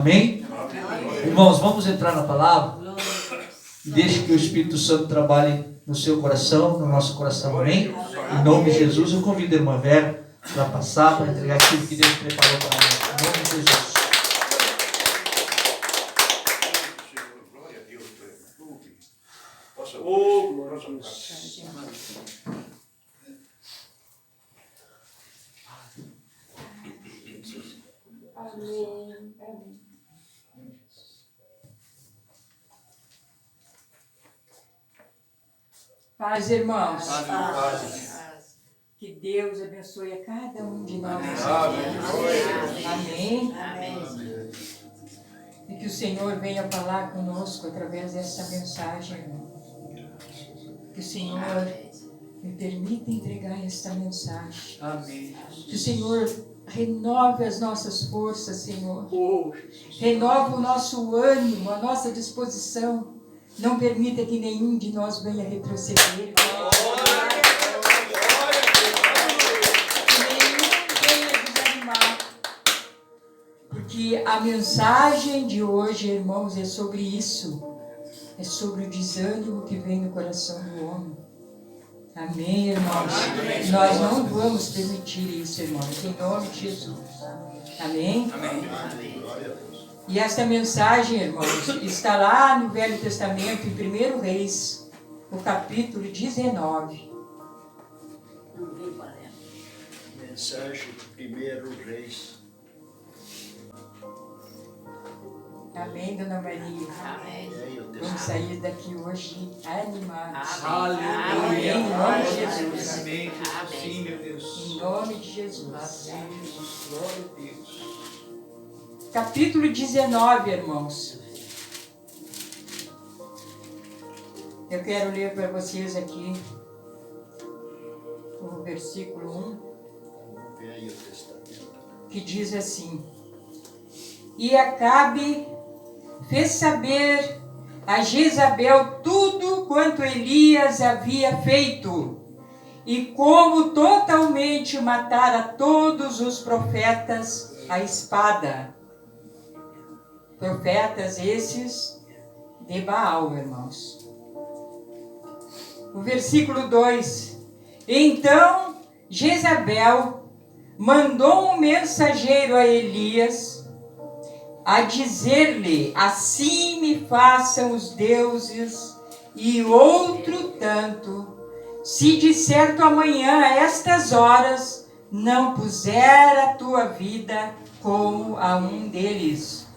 Amém? Amém? Irmãos, vamos entrar na palavra e deixe que o Espírito Santo trabalhe no seu coração, no nosso coração. Amém? Em nome de Jesus, eu convido a irmã Vera para passar, para entregar aquilo que Deus preparou para nós. Em nome de Jesus. Oh, glória a Deus. Amém. Amém. Paz, irmãos. Que Deus abençoe a cada um de nós. Amém. Amém. E que o Senhor venha falar conosco através dessa mensagem, irmão. Que o Senhor me permita entregar esta mensagem. Amém. Que o Senhor renove as nossas forças, Senhor. Renova o nosso ânimo, a nossa disposição. Não permita que nenhum de nós venha retroceder. Que nenhum venha desanimar. Porque a mensagem de hoje, irmãos, é sobre isso. É sobre o desânimo que vem no coração do homem. Amém, irmãos? Amém. Nós não vamos permitir isso, irmãos, em nome de Jesus. Amém? Amém. E esta mensagem, irmãos, está lá no Velho Testamento, em 1 Reis, no capítulo 19. Mensagem do 1 Reis. Amém, Dona Maria? Amém. Vamos sair daqui hoje animados. Aleluia. Em nome de Jesus. Amém. Sim, meu Deus. Em nome de Jesus. Amém, Jesus. Glória a Deus. Capítulo 19, irmãos. Eu quero ler para vocês aqui o versículo 1, que diz assim: E Acabe fez saber a Jezabel tudo quanto Elias havia feito, e como totalmente matara todos os profetas à espada. Profetas esses de Baal, irmãos. O versículo 2: Então Jezabel mandou um mensageiro a Elias a dizer-lhe: Assim me façam os deuses e outro tanto, se de certo amanhã a estas horas não puser a tua vida como a um deles.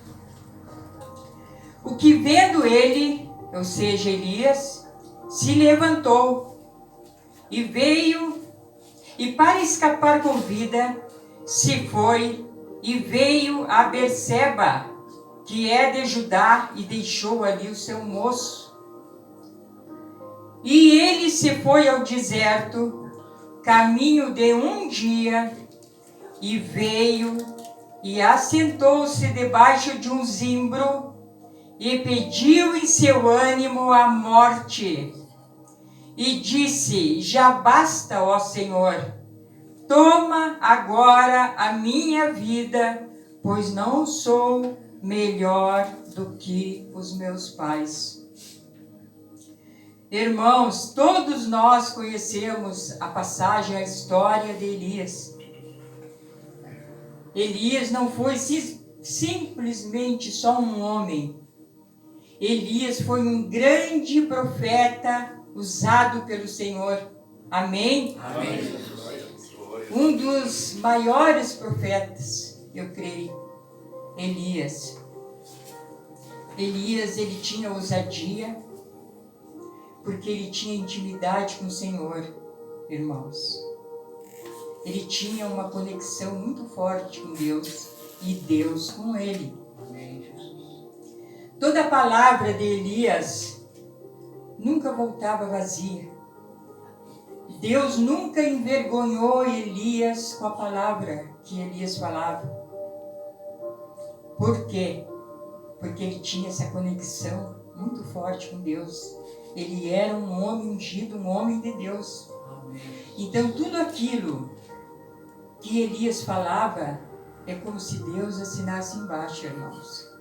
O que vendo ele, ou seja, Elias, se levantou e veio, e para escapar com vida, se foi e veio a Berseba, que é de Judá, e deixou ali o seu moço. E ele se foi ao deserto, caminho de um dia, e veio e assentou-se debaixo de um zimbro, e pediu em seu ânimo a morte. E disse: Já basta, ó Senhor, toma agora a minha vida, pois não sou melhor do que os meus pais. Irmãos, todos nós conhecemos a passagem, a história de Elias. Elias não foi simplesmente só um homem. Elias foi um grande profeta usado pelo Senhor. Amém? Amém. Um dos maiores profetas, eu creio, Elias. Elias, ele tinha ousadia, porque ele tinha intimidade com o Senhor, irmãos. Ele tinha uma conexão muito forte com Deus e Deus com ele. Toda a palavra de Elias nunca voltava vazia. Deus nunca envergonhou Elias com a palavra que Elias falava. Por quê? Porque ele tinha essa conexão muito forte com Deus. Ele era um homem ungido, um homem de Deus. Então tudo aquilo que Elias falava é como se Deus assinasse embaixo, irmãos.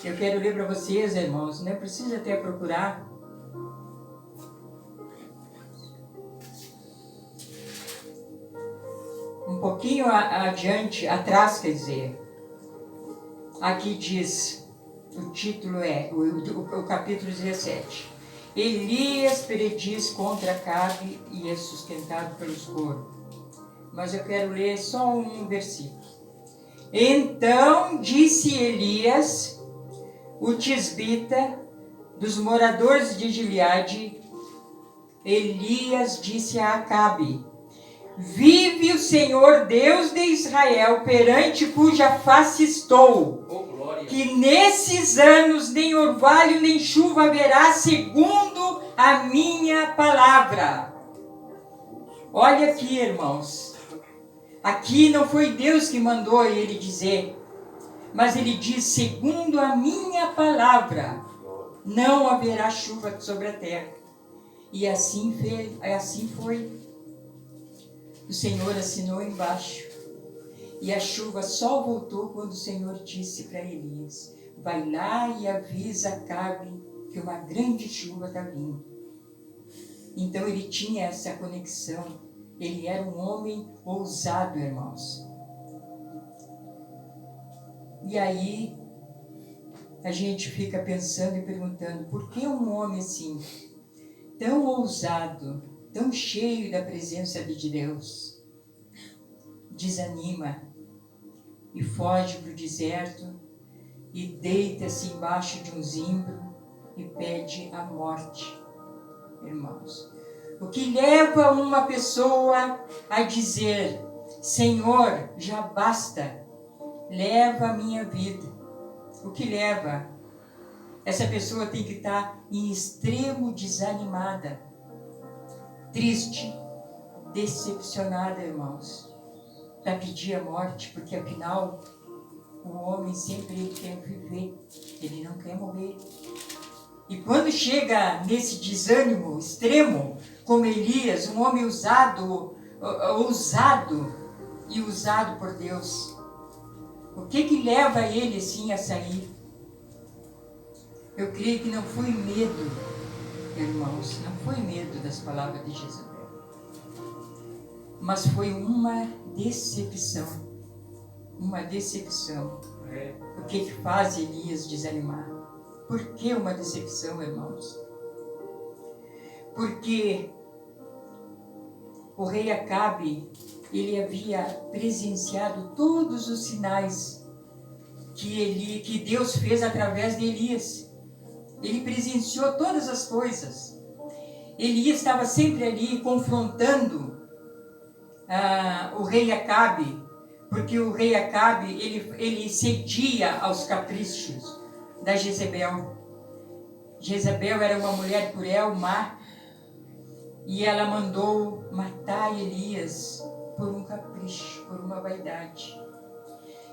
Eu quero ler para vocês, irmãos, não precisa até procurar. Um pouquinho adiante, atrás, quer dizer. Aqui diz, o título é, o capítulo 17. Elias prediz contra Acabe e é sustentado pelos coros. Mas eu quero ler só um versículo. Então disse Elias, o tisbita, dos moradores de Gileade, Elias disse a Acabe: vive o Senhor Deus de Israel, perante cuja face estou, que nesses anos nem orvalho nem chuva haverá, segundo a minha palavra. Olha aqui, irmãos. Aqui não foi Deus que mandou ele dizer, mas ele diz, segundo a minha palavra, não haverá chuva sobre a terra. E assim foi. O Senhor assinou embaixo. E a chuva só voltou quando o Senhor disse para Elias: vai lá e avisa Acabe que uma grande chuva está vindo. Então ele tinha essa conexão. Ele era um homem ousado, irmãos. E aí a gente fica pensando e perguntando: por que um homem assim, tão ousado, tão cheio da presença de Deus, desanima e foge para o deserto e deita-se embaixo de um zimbro e pede a morte, irmãos? O que leva uma pessoa a dizer: Senhor, já basta, leva a minha vida? O que leva? Essa pessoa tem que estar em extremo desanimada, triste, decepcionada, irmãos, para pedir a morte, porque afinal o homem sempre ele quer viver, ele não quer morrer. E quando chega nesse desânimo extremo, como Elias, um homem ousado e usado por Deus, o que leva ele assim a sair? Eu creio que não foi medo, irmãos, não foi medo das palavras de Jezabel, mas foi uma decepção. Uma decepção. O que faz Elias desanimar? Por que uma decepção, irmãos? Porque o rei Acabe, ele havia presenciado todos os sinais que Deus fez através de Elias. Ele presenciou todas as coisas. Elias estava sempre ali confrontando o rei Acabe, porque o rei Acabe, ele cedia aos caprichos da Jezabel. Jezabel era uma mulher cruel, má, e ela mandou matar Elias por um capricho, por uma vaidade.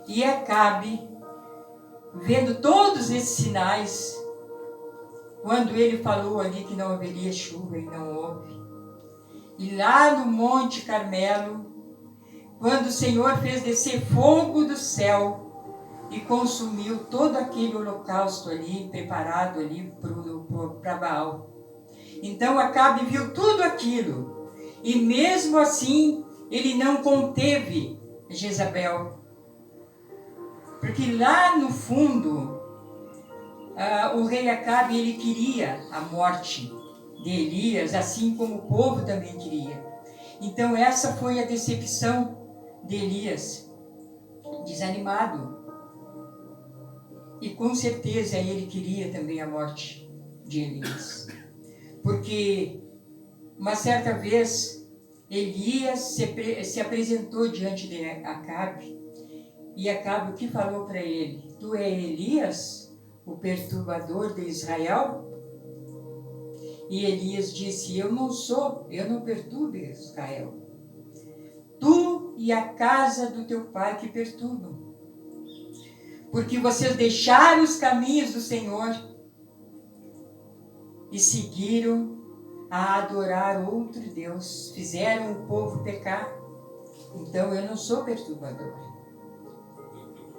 E Acabe, vendo todos esses sinais, quando ele falou ali que não haveria chuva e não houve, e lá no Monte Carmelo, quando o Senhor fez descer fogo do céu e consumiu todo aquele holocausto ali, preparado ali para Baal. Então Acabe viu tudo aquilo, e mesmo assim ele não conteve Jezabel, porque lá no fundo o rei Acabe, ele queria a morte de Elias, assim como o povo também queria. Então essa foi a decepção de Elias, desanimado. E com certeza ele queria também a morte de Elias. Porque uma certa vez Elias se apresentou diante de Acabe, e Acabe o que falou para ele? Tu é Elias, o perturbador de Israel? E Elias disse: eu não sou, eu não perturbo Israel. Tu e a casa do teu pai que perturbam. Porque vocês deixaram os caminhos do Senhor e seguiram a adorar outro Deus. Fizeram o povo pecar. Então eu não sou perturbador.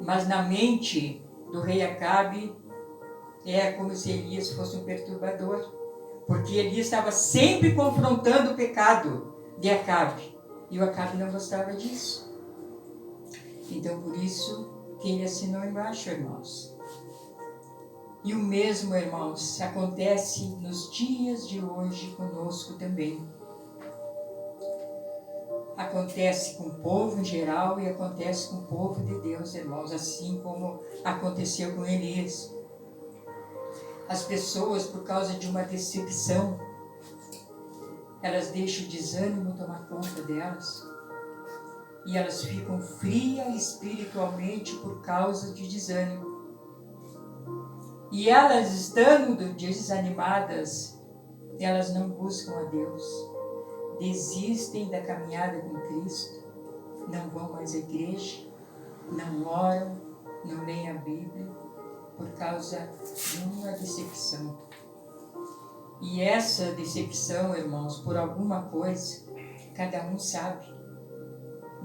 Mas na mente do rei Acabe, É como se Elias fosse um perturbador, porque Elias estava sempre confrontando o pecado de Acabe, e o Acabe não gostava disso. Então, por isso que ele assinou embaixo, irmãos. E o mesmo, irmãos, acontece nos dias de hoje conosco também. Acontece com o povo em geral e acontece com o povo de Deus, irmãos, assim como aconteceu com Elias. As pessoas, por causa de uma decepção, elas deixam o desânimo tomar conta delas. E elas ficam frias espiritualmente por causa de desânimo. E elas, estando desanimadas, elas não buscam a Deus. Desistem da caminhada com Cristo, não vão mais à igreja, não oram, não leem a Bíblia, por causa de uma decepção. E essa decepção, irmãos, por alguma coisa, cada um sabe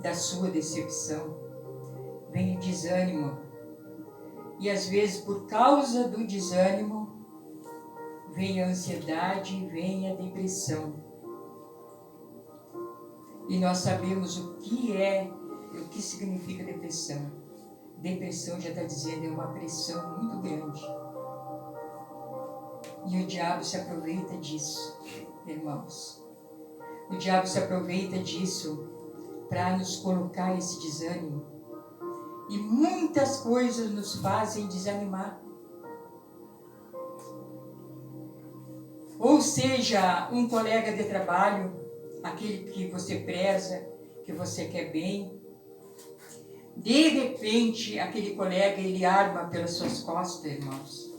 da sua decepção. Vem o desânimo. E às vezes, por causa do desânimo, vem a ansiedade e vem a depressão. E nós sabemos o que significa depressão. Depressão, já está dizendo, é uma pressão muito grande. E o diabo se aproveita disso, irmãos. O diabo se aproveita disso para nos colocar esse desânimo. E muitas coisas nos fazem desanimar. Ou seja, um colega de trabalho, aquele que você preza, que você quer bem. De repente, aquele colega, ele arma pelas suas costas, irmãos.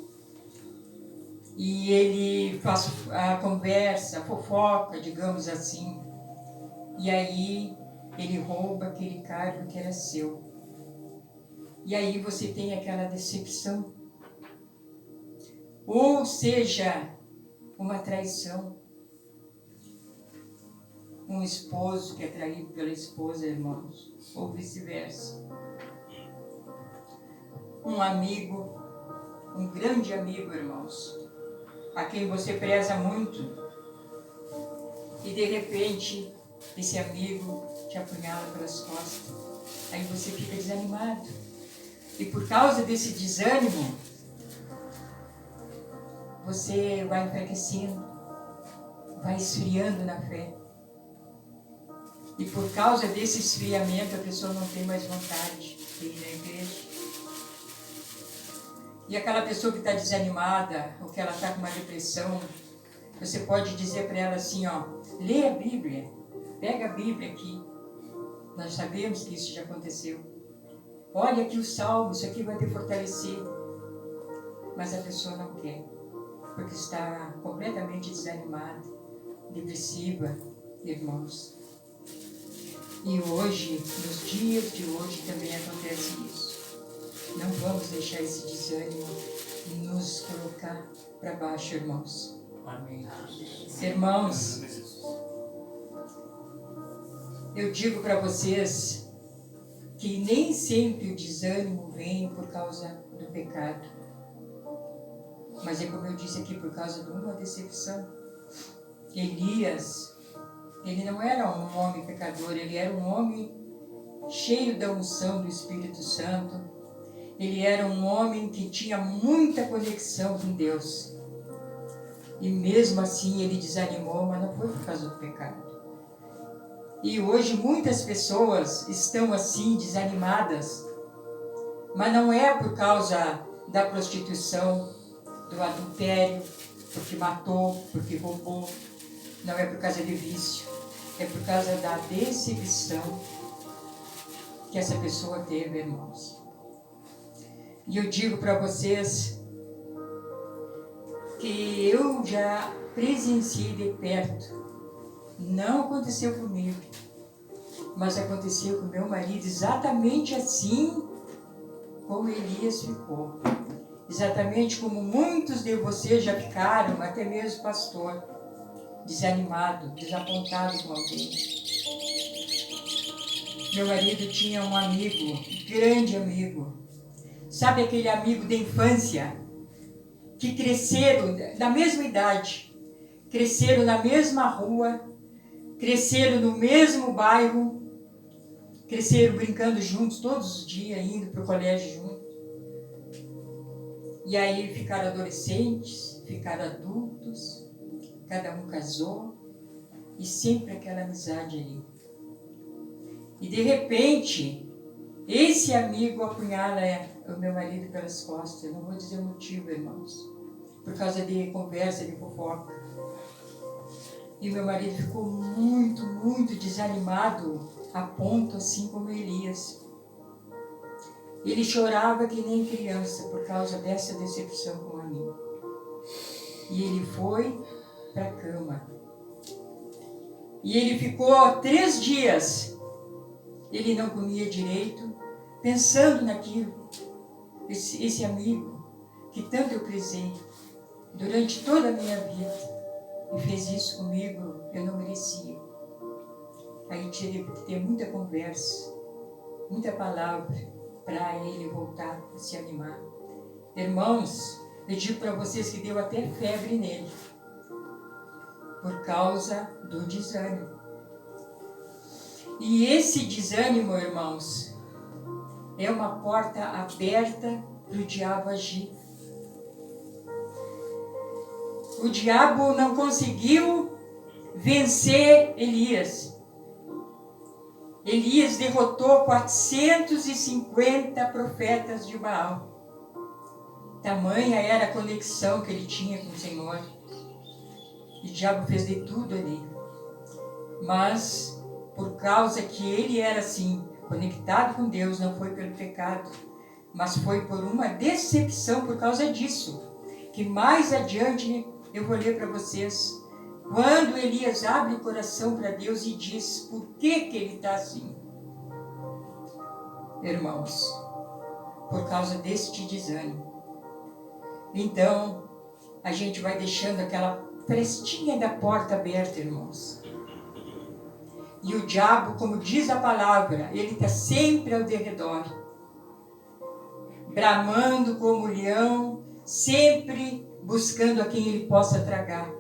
E ele faz a conversa, a fofoca, digamos assim. E aí, ele rouba aquele cargo que era seu. E aí você tem aquela decepção. Ou seja, uma traição. Um esposo que é traído pela esposa, irmãos, ou vice-versa. Um amigo, um grande amigo, irmãos, a quem você preza muito, e de repente esse amigo te apunhala pelas costas. Aí você fica desanimado. E por causa desse desânimo, você vai enfraquecendo, vai esfriando na fé. E por causa desse esfriamento, a pessoa não tem mais vontade de ir na igreja. E aquela pessoa que está desanimada, ou que ela está com uma depressão, você pode dizer para ela assim, ó, lê a Bíblia, pega a Bíblia aqui. Nós sabemos que isso já aconteceu. Olha aqui o Salmo, isso aqui vai te fortalecer. Mas a pessoa não quer, porque está completamente desanimada, depressiva, irmãos. E hoje, nos dias de hoje, também acontece isso. Não vamos deixar esse desânimo nos colocar para baixo, irmãos. Amém. Irmãos, eu digo para vocês que nem sempre o desânimo vem por causa do pecado. Mas é como eu disse aqui, por causa de uma decepção. Elias, ele não era um homem pecador, ele era um homem cheio da unção do Espírito Santo. Ele era um homem que tinha muita conexão com Deus. E mesmo assim ele desanimou, mas não foi por causa do pecado. E hoje muitas pessoas estão assim, desanimadas, mas não é por causa da prostituição, do adultério, porque matou, porque roubou. Não é por causa de vício, é por causa da decepção que essa pessoa teve, irmãos. E eu digo para vocês que eu já presenciei de perto. Não aconteceu comigo, mas aconteceu com meu marido exatamente assim como Elias ficou. Exatamente como muitos de vocês já ficaram, até mesmo pastor, desanimado, desapontado com alguém. Meu marido tinha um amigo, grande amigo. Sabe aquele amigo de infância? que cresceram na mesma idade, cresceram na mesma rua, cresceram no mesmo bairro, cresceram brincando juntos todos os dias, indo para o colégio juntos. E aí ficaram adolescentes, ficaram adultos, cada um casou, e sempre aquela amizade ali. E de repente, esse amigo apunhala o meu marido pelas costas. Eu não vou dizer o motivo, irmãos, por causa de conversa, de fofoca. E meu marido ficou muito, muito desanimado, a ponto assim como Elias. Ele chorava que nem criança por causa dessa decepção com o amigo. E ele foi para a cama. E ele ficou 3 dias. Ele não comia direito, pensando naquilo. Esse amigo que tanto eu prezei durante toda a minha vida e fez isso comigo, eu não merecia. Aí tive que ter muita conversa, muita palavra para ele voltar a se animar. Irmãos, eu digo para vocês que deu até febre nele, por causa do desânimo. E esse desânimo, irmãos, é uma porta aberta para o diabo agir. O diabo não conseguiu vencer Elias. Elias derrotou 450 profetas de Baal. Tamanha era a conexão que ele tinha com o Senhor. E o diabo fez de tudo ali. Mas, por causa que ele era assim, conectado com Deus, não foi pelo pecado, mas foi por uma decepção por causa disso. Que mais adiante eu vou ler para vocês. Quando Elias abre o coração para Deus e diz por que ele está assim. Irmãos, por causa deste desânimo. Então, a gente vai deixando aquela frestinha da porta aberta, irmãos. E o diabo, como diz a palavra, ele está sempre ao derredor. Bramando como leão, sempre buscando a quem ele possa tragar.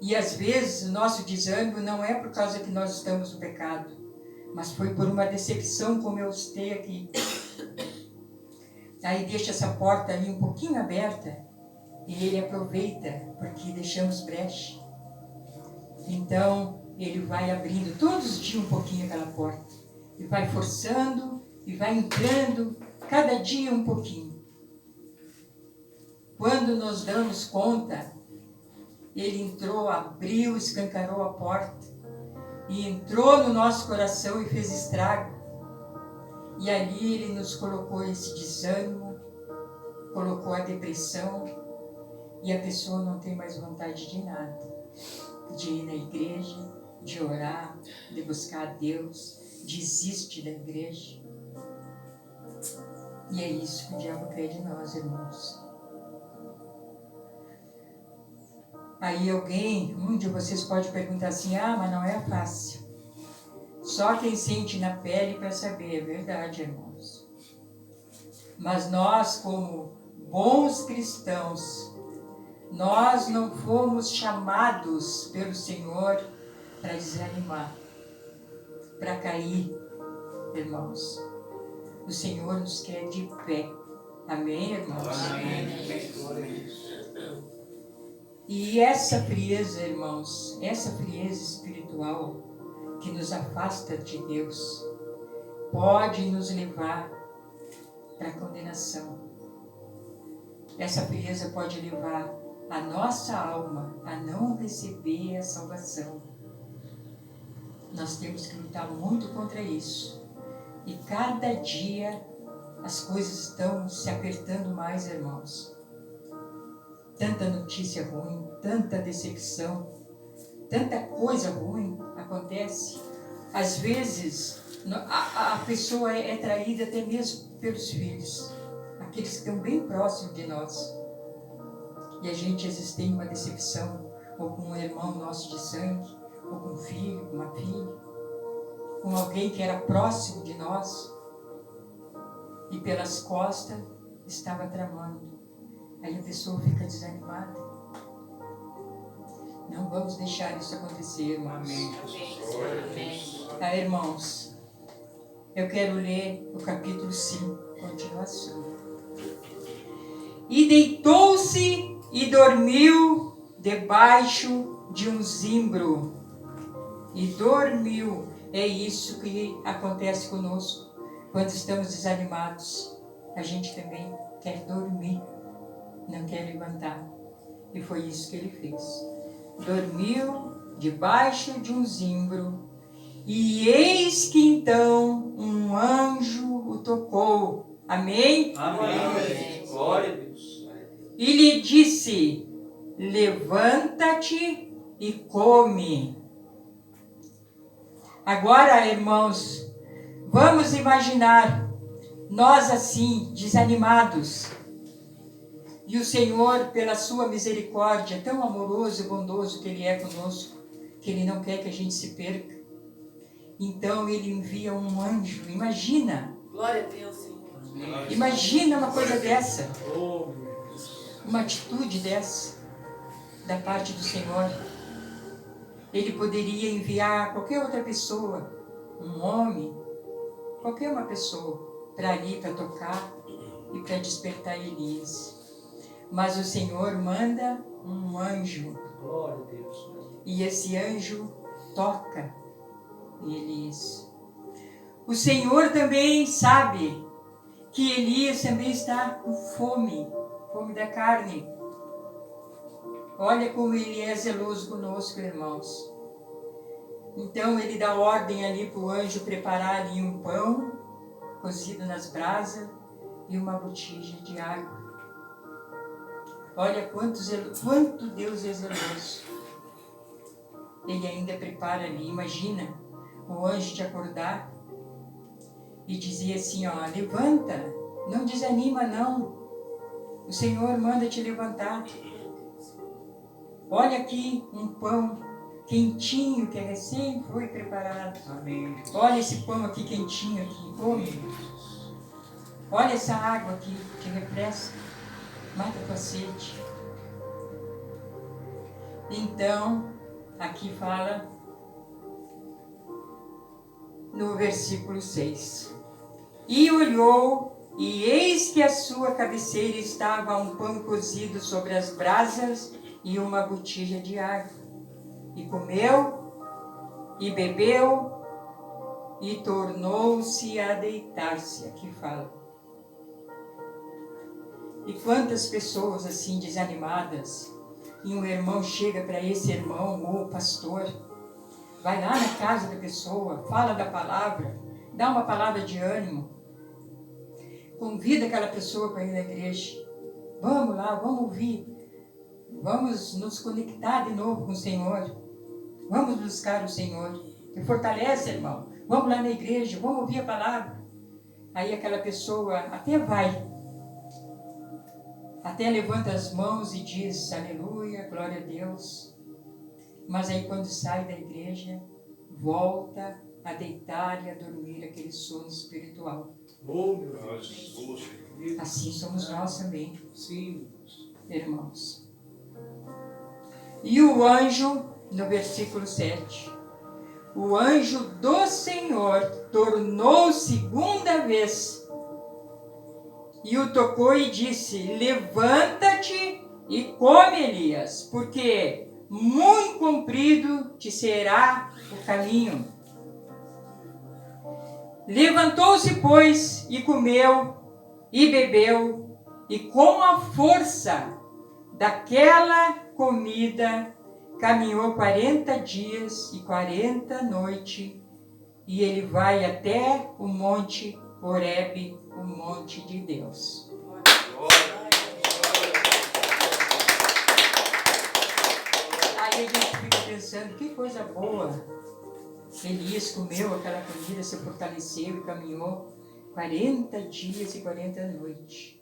E às vezes o nosso desânimo não é por causa que nós estamos no pecado, mas foi por uma decepção, como eu citei aqui. Aí deixa essa porta ali um pouquinho aberta e ele aproveita, porque deixamos brecha. Então ele vai abrindo todos os dias um pouquinho aquela porta. E vai forçando e vai entrando cada dia um pouquinho. Quando nos damos conta, ele entrou, abriu, escancarou a porta e entrou no nosso coração e fez estrago. E ali ele nos colocou esse desânimo, colocou a depressão e a pessoa não tem mais vontade de nada. De ir na igreja, de orar, de buscar a Deus, desiste da igreja. E é isso que o diabo quer de nós, irmãos. Aí um de vocês pode perguntar assim, mas não é fácil. Só quem sente na pele para saber, é verdade, irmãos. Mas nós, como bons cristãos, nós não fomos chamados pelo Senhor para desanimar, para cair, irmãos. O Senhor nos quer de pé. Amém, irmãos? Amém. E essa frieza, irmãos, essa frieza espiritual que nos afasta de Deus, pode nos levar para a condenação. Essa frieza pode levar a nossa alma a não receber a salvação. Nós temos que lutar muito contra isso. E cada dia as coisas estão se apertando mais, irmãos. Tanta notícia ruim, tanta decepção, tanta coisa ruim acontece. Às vezes, a pessoa é traída até mesmo pelos filhos, aqueles que estão bem próximos de nós. E a gente às vezes tem uma decepção, ou com um irmão nosso de sangue, ou com um filho, com uma filha, com alguém que era próximo de nós, e pelas costas estava tramando. Aí a pessoa fica desanimada. Não vamos deixar isso acontecer, irmãos. Amém. Tá, irmãos? Eu quero ler o capítulo 5, continuação. E deitou-se e dormiu debaixo de um zimbro. E dormiu. É isso que acontece conosco. Quando estamos desanimados, a gente também quer dormir, não quer levantar. E foi isso que ele fez. Dormiu debaixo de um zimbro. E eis que então um anjo o tocou. Amém? Amém. Glória a Deus. E lhe disse: levanta-te e come. Agora, irmãos, vamos imaginar nós assim, desanimados. E o Senhor, pela sua misericórdia, tão amoroso e bondoso que Ele é conosco, que Ele não quer que a gente se perca. Então Ele envia um anjo. Imagina. Glória a Deus, Senhor. Imagina uma coisa dessa. Uma atitude dessa, da parte do Senhor. Ele poderia enviar qualquer outra pessoa, um homem, qualquer uma pessoa, para ali, para tocar e para despertar Elias. Mas o Senhor manda um anjo. Glória a Deus. E esse anjo toca Elias. O Senhor também sabe que Elias também está com fome, fome da carne. Olha como Ele é zeloso conosco, irmãos. Então Ele dá ordem ali para o anjo preparar ali um pão cozido nas brasas e uma botija de água. Olha quanto Deus é zeloso. Ele ainda prepara ali, imagina o anjo te acordar e dizer assim, ó, levanta, não desanima não. O Senhor manda te levantar. Olha aqui um pão quentinho que recém foi preparado. Amém. Olha esse pão aqui quentinho aqui, come. Olha essa água aqui, te refresca, mata a tua sede. Então, aqui fala no versículo 6. E olhou, e eis que à sua cabeceira estava um pão cozido sobre as brasas e uma botija de água. E comeu, e bebeu, e tornou-se a deitar-se. Aqui fala. E quantas pessoas assim desanimadas, e um irmão chega para esse irmão, ou pastor, vai lá na casa da pessoa, fala da palavra, dá uma palavra de ânimo, convida aquela pessoa para ir na igreja. Vamos lá, vamos ouvir, vamos nos conectar de novo com o Senhor, vamos buscar o Senhor, que fortalece, irmão, vamos lá na igreja, vamos ouvir a palavra. Aí aquela pessoa até vai, até levanta as mãos e diz, aleluia, glória a Deus. Mas aí quando sai da igreja, volta a deitar e a dormir aquele sono espiritual. Oh, meu Deus. Assim somos nós também, Sim. irmãos. E o anjo, no versículo 7, o anjo do Senhor tornou segunda vez e o tocou e disse, levanta-te e come, Elias, porque muito comprido te será o caminho. Levantou-se, pois, e comeu, e bebeu, e com a força daquela comida, caminhou 40 dias e 40 noites, e ele vai até o monte Horebe, o monte de Deus. Aí a gente fica pensando, que coisa boa. Elias comeu aquela comida, se fortaleceu e caminhou 40 dias e 40 noites.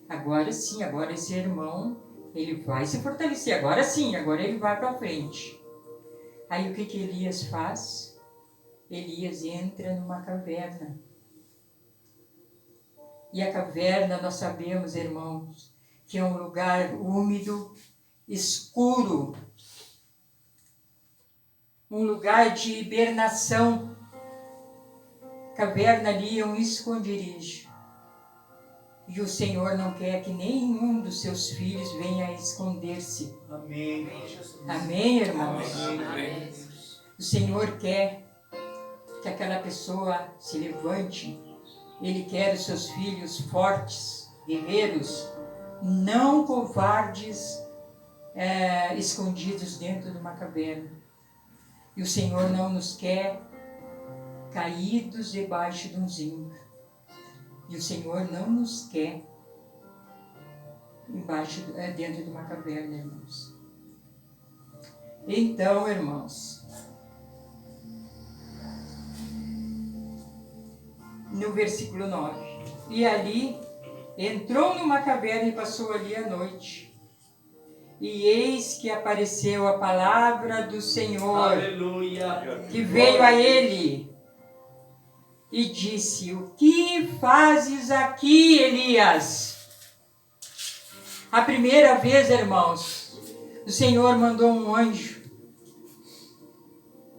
Agora sim, agora esse irmão, ele vai se fortalecer. Agora sim, agora ele vai para frente. Aí o que Elias faz? Elias entra numa caverna. E a caverna, nós sabemos, irmãos, que é um lugar úmido, escuro, um lugar de hibernação. Caverna ali é um esconderijo. E o Senhor não quer que nenhum dos seus filhos venha a esconder-se. Amém. Amém, irmãos? Amém. O Senhor quer que aquela pessoa se levante. Ele quer os seus filhos fortes, guerreiros, não covardes, escondidos dentro de uma caverna. E o Senhor não nos quer caídos debaixo de um zimbro. E o Senhor não nos quer dentro de uma caverna, irmãos. Então, irmãos, no versículo 9, e ali entrou numa caverna e passou ali a noite. E eis que apareceu a palavra do Senhor, Aleluia. que veio a ele e disse: o que fazes aqui, Elias? A primeira vez, irmãos, o Senhor mandou um anjo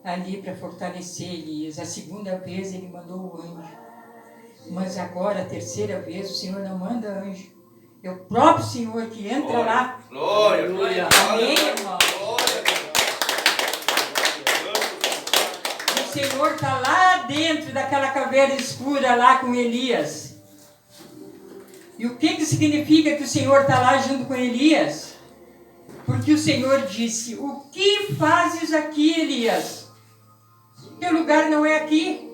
ali para fortalecer Elias. A segunda vez ele mandou o anjo. Mas agora, a terceira vez, o Senhor não manda anjo. É o próprio Senhor que entra lá. Glória, Aleluia. Amém, irmão? O Senhor está lá dentro daquela caverna escura lá com Elias. E o que significa que o Senhor está lá junto com Elias? Porque o Senhor disse: o que fazes aqui, Elias? Teu lugar não é aqui.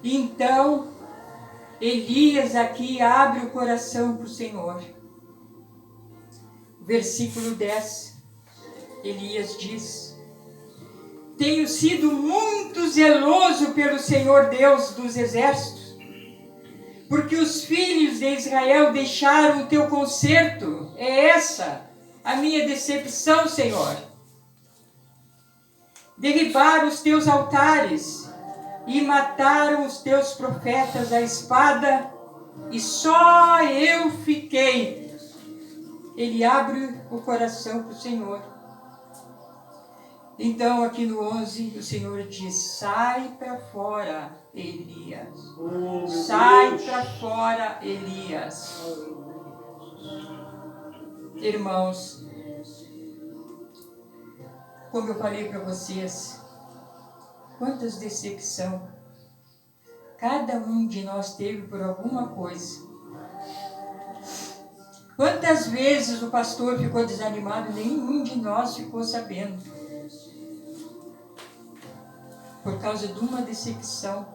Então, Elias aqui abre o coração para o Senhor. Versículo 10, Elias diz: tenho sido muito zeloso pelo Senhor Deus dos exércitos, porque os filhos de Israel deixaram o teu conserto. É essa a minha decepção, Senhor. Derribaram os teus altares e mataram os teus profetas à espada, e só eu fiquei. Ele abre o coração para o Senhor. Então, aqui no 11, o Senhor diz: sai para fora, Elias. Sai para fora, Elias. Irmãos, como eu falei para vocês, quantas decepções cada um de nós teve por alguma coisa. Quantas vezes o pastor ficou desanimado, nenhum de nós ficou sabendo. Por causa de uma decepção.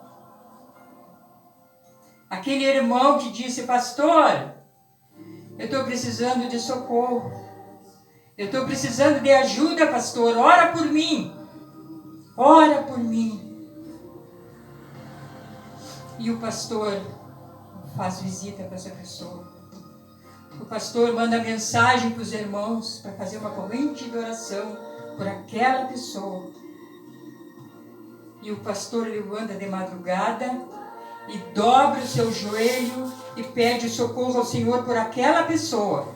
Aquele irmão que disse: pastor, eu estou precisando de socorro. Eu estou precisando de ajuda, pastor. Ora por mim. Ora por mim. E o pastor faz visita para essa pessoa. O pastor manda mensagem para os irmãos para fazer uma corrente de oração por aquela pessoa. E o pastor levanta de madrugada e dobra o seu joelho e pede socorro ao Senhor por aquela pessoa.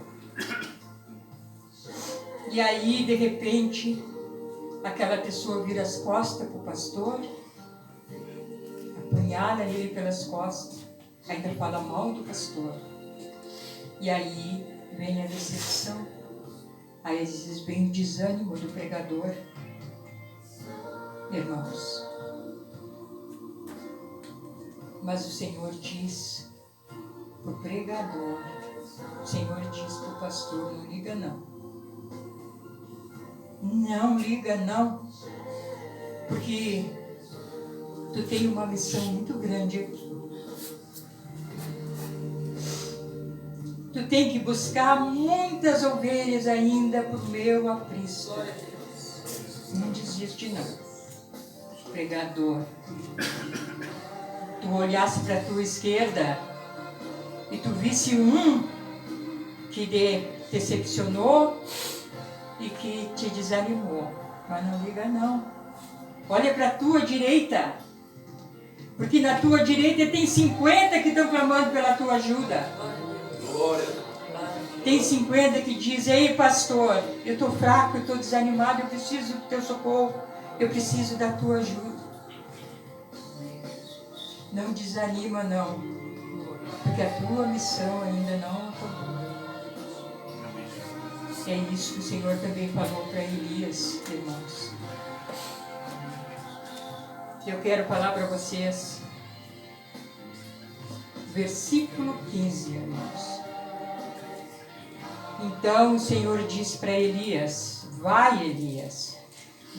E aí, de repente, aquela pessoa vira as costas para o pastor, apunhala ele pelas costas, ainda fala mal do pastor. E aí vem a decepção, aí vem o desânimo do pregador. Irmãos, mas o Senhor diz para o pregador, o Senhor diz para o pastor: não liga não. Não liga não, porque tu tem uma missão muito grande aqui. Tu tem que buscar muitas ovelhas ainda para o meu aprisco. Não desiste não, pregador. Tu olhasse para a tua esquerda e tu visse um que te decepcionou e que te desanimou. Mas não liga não. Olha para a tua direita. Porque na tua direita tem 50 que estão clamando pela tua ajuda. Tem 50 que dizem, ei pastor, eu estou fraco, eu estou desanimado, eu preciso do teu socorro, eu preciso da tua ajuda. Não desanima não, porque a tua missão ainda não acabou. É isso que o Senhor também falou para Elias, irmãos. Eu quero falar para vocês, versículo 15, irmãos. Então o Senhor disse para Elias, vai Elias,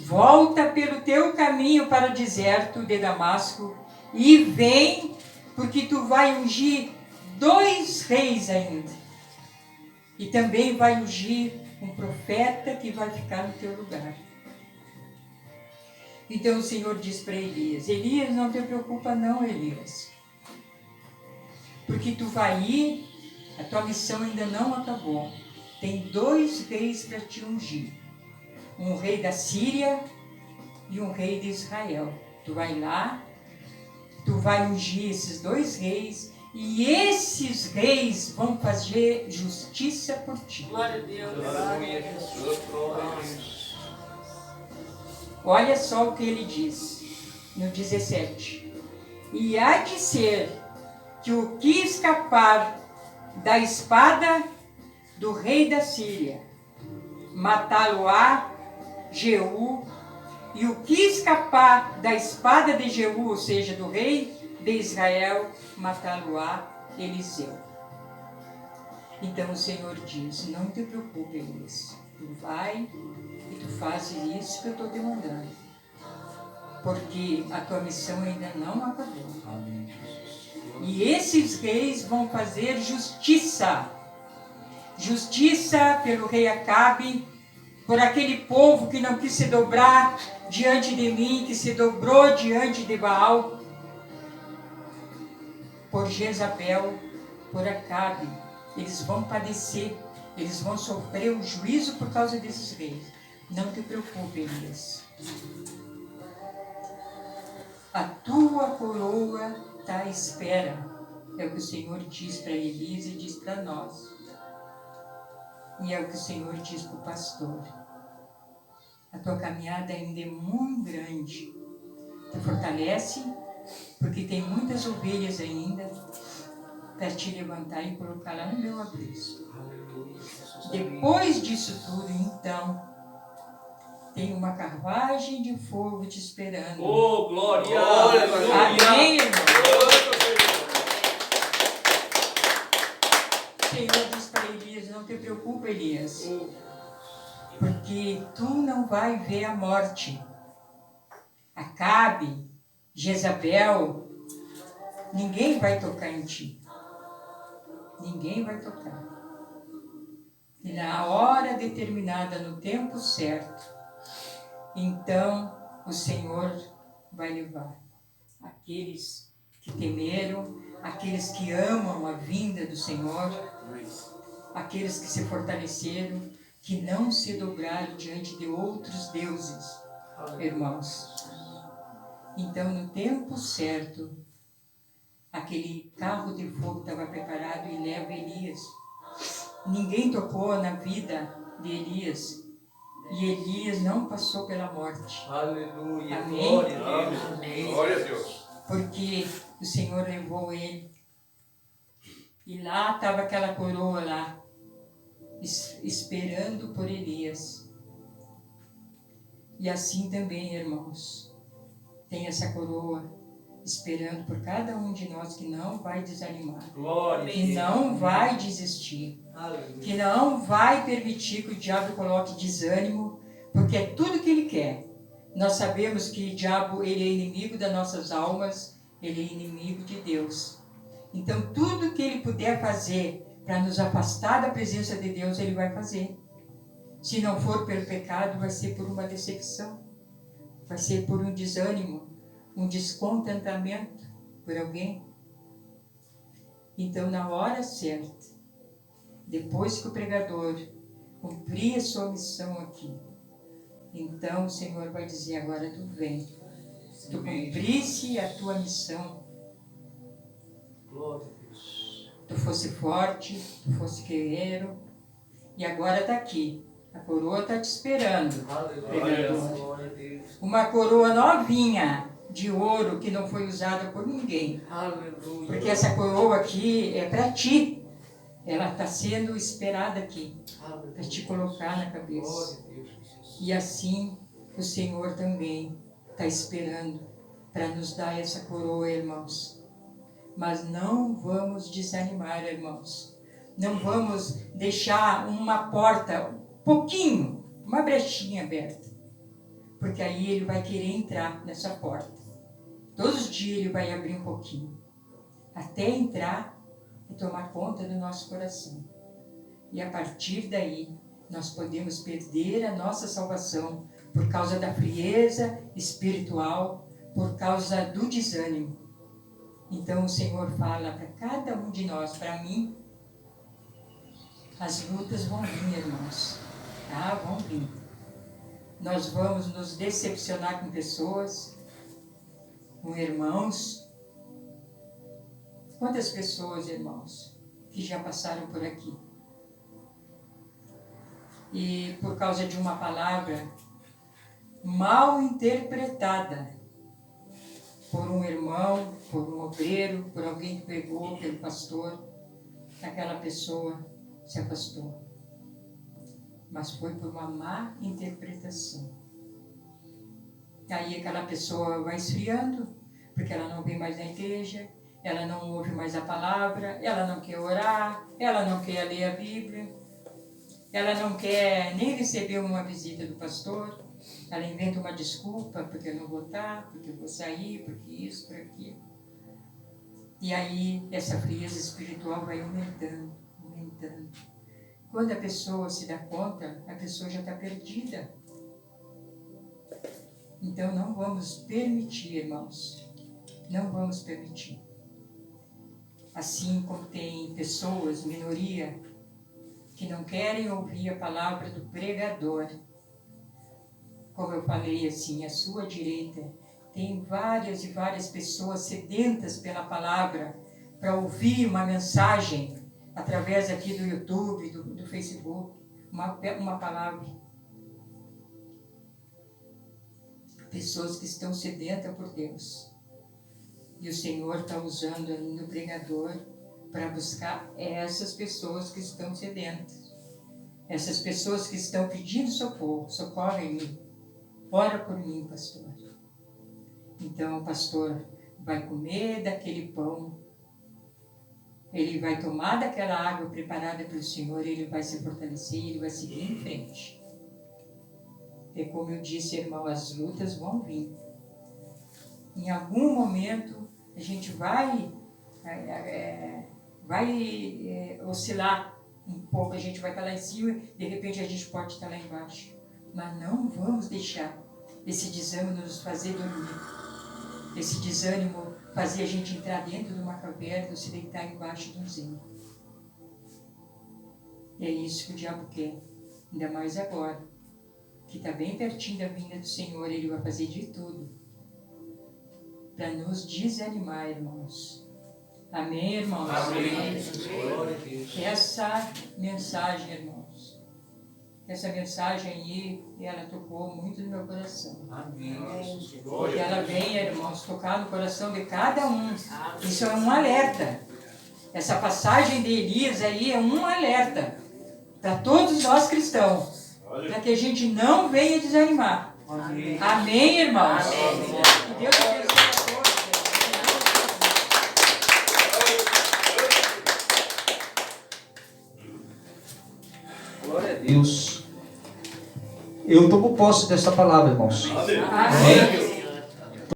volta pelo teu caminho para o deserto de Damasco e vem, porque tu vai ungir 2 reis ainda. E também vai ungir um profeta que vai ficar no teu lugar. Então o Senhor diz para Elias, Elias, não te preocupa não, Elias. Porque tu vai ir, a tua missão ainda não acabou. Tem 2 reis para te ungir. Um rei da Síria e um rei de Israel. Tu vai lá, tu vai ungir esses 2 reis e esses reis vão fazer justiça por ti. Glória a Deus. Olha só o que ele diz no 17. E há de ser que o que escapar da espada do rei da Síria, matá-lo-á Jeú, e o que escapar da espada de Jeú, ou seja, do rei de Israel, matá-lo-á Eliseu. Então o Senhor diz, não te preocupe, Elias, tu vai e tu fazes isso que eu estou te mandando, porque a tua missão ainda não acabou. Amém. E esses reis vão fazer justiça. Justiça pelo rei Acabe, por aquele povo que não quis se dobrar diante de mim, que se dobrou diante de Baal, por Jezabel, por Acabe. Eles vão padecer, eles vão sofrer o juízo por causa desses reis. Não te preocupe, Elias. A tua coroa está à espera. É o que o Senhor diz para Elias e diz para nós. E é o que o Senhor diz para o pastor. A tua caminhada ainda é muito grande. Te fortalece, porque tem muitas ovelhas ainda para te levantar e colocar lá no meu aprisco. Depois disso tudo, então, tem uma carruagem de fogo te esperando. Oh, glória! Amém, irmão? O Senhor diz para Elias, não te preocupe, Elias, porque tu não vai ver a morte. Acabe, Jezabel, ninguém vai tocar em ti. Ninguém vai tocar. E na hora determinada, no tempo certo, então o Senhor vai levar aqueles que temeram, aqueles que amam a vinda do Senhor, aqueles que se fortaleceram, que não se dobraram diante de outros deuses, irmãos. Então, no tempo certo, aquele carro de fogo estava preparado e leva Elias. Ninguém tocou na vida de Elias. E Elias não passou pela morte. Aleluia! Amém? Glória a Deus! Amém. Glória a Deus! Porque o Senhor levou ele. E lá estava aquela coroa lá, esperando por Elias. E assim também, irmãos, tem essa coroa esperando por cada um de nós que não vai desanimar, Glória que não vai desistir, Aleluia. que não vai permitir que o diabo coloque desânimo, porque é tudo que ele quer. Nós sabemos que o diabo, ele é inimigo das nossas almas, ele é inimigo de Deus. Então tudo que ele puder fazer para nos afastar da presença de Deus, ele vai fazer. Se não for pelo pecado, vai ser por uma decepção, vai ser por um desânimo, um descontentamento por alguém. Então, na hora certa, depois que o pregador cumprir a sua missão aqui, então o Senhor vai dizer, agora tu vem. Tu cumprisse a tua missão, Tu fosse forte, tu fosse guerreiro, e agora está aqui. A coroa está te esperando, pregador. Uma coroa novinha, de ouro, que não foi usada por ninguém. Porque essa coroa aqui é para ti. Ela está sendo esperada aqui, para te colocar na cabeça. E assim, o Senhor também está esperando para nos dar essa coroa, irmãos. Mas não vamos desanimar, irmãos. Não vamos deixar uma porta, um pouquinho, uma brechinha aberta. Porque aí ele vai querer entrar nessa porta. Todos os dias ele vai abrir um pouquinho. Até entrar e tomar conta do nosso coração. E a partir daí, nós podemos perder a nossa salvação por causa da frieza espiritual, por causa do desânimo. Então o Senhor fala para cada um de nós, para mim, as lutas vão vir, irmãos. Ah, vão vir. Nós vamos nos decepcionar com pessoas, com irmãos. Quantas pessoas, irmãos, que já passaram por aqui? E por causa de uma palavra mal interpretada por um irmão, por um obreiro, por alguém que pregou, pelo pastor, aquela pessoa se afastou. Mas foi por uma má interpretação. Aí aquela pessoa vai esfriando, porque ela não vem mais na igreja, ela não ouve mais a palavra, ela não quer orar, ela não quer ler a Bíblia, ela não quer nem receber uma visita do pastor, ela inventa uma desculpa, porque eu não vou estar, porque eu vou sair, porque isso, por aquilo. E aí essa frieza espiritual vai aumentando, aumentando. Quando a pessoa se dá conta, a pessoa já está perdida. Então não vamos permitir, irmãos, não vamos permitir. Assim como tem pessoas, minoria, que não querem ouvir a palavra do pregador. Como eu falei assim, à sua direita, tem várias e várias pessoas sedentas pela palavra, para ouvir uma mensagem, através aqui do YouTube, do Facebook, uma palavra. Pessoas que estão sedentas por Deus. E o Senhor está usando ainda o pregador para buscar essas pessoas que estão sedentas. Essas pessoas que estão pedindo socorro. Socorre-me. Ora por mim, pastor. Então o pastor vai comer daquele pão. Ele vai tomar daquela água preparada pelo Senhor. Ele vai se fortalecer. Ele vai seguir em frente. É como eu disse, irmão, as lutas vão vir. Em algum momento a gente vai oscilar um pouco, a gente vai estar lá em cima, de repente a gente pode estar lá embaixo. Mas não vamos deixar esse desânimo nos fazer dormir. Esse desânimo fazer a gente entrar dentro de uma caverna ou se deitar embaixo de um zinco. E é isso que o diabo quer, ainda mais agora, que está bem pertinho da vinda do Senhor. Ele vai fazer de tudo para nos desanimar, irmãos. Amém, irmãos? Amém. Essa mensagem, irmãos, essa mensagem aí, ela tocou muito no meu coração. Amém. Porque ela vem, irmãos, tocar no coração de cada um. Isso é um alerta. Essa passagem de Elias aí é um alerta para todos nós cristãos, para que a gente não venha desanimar. Amém, Amém, irmãos? Amém. Que Deus abençoe a todos. Glória a Deus. Eu tomo posse dessa palavra, irmãos. Amém.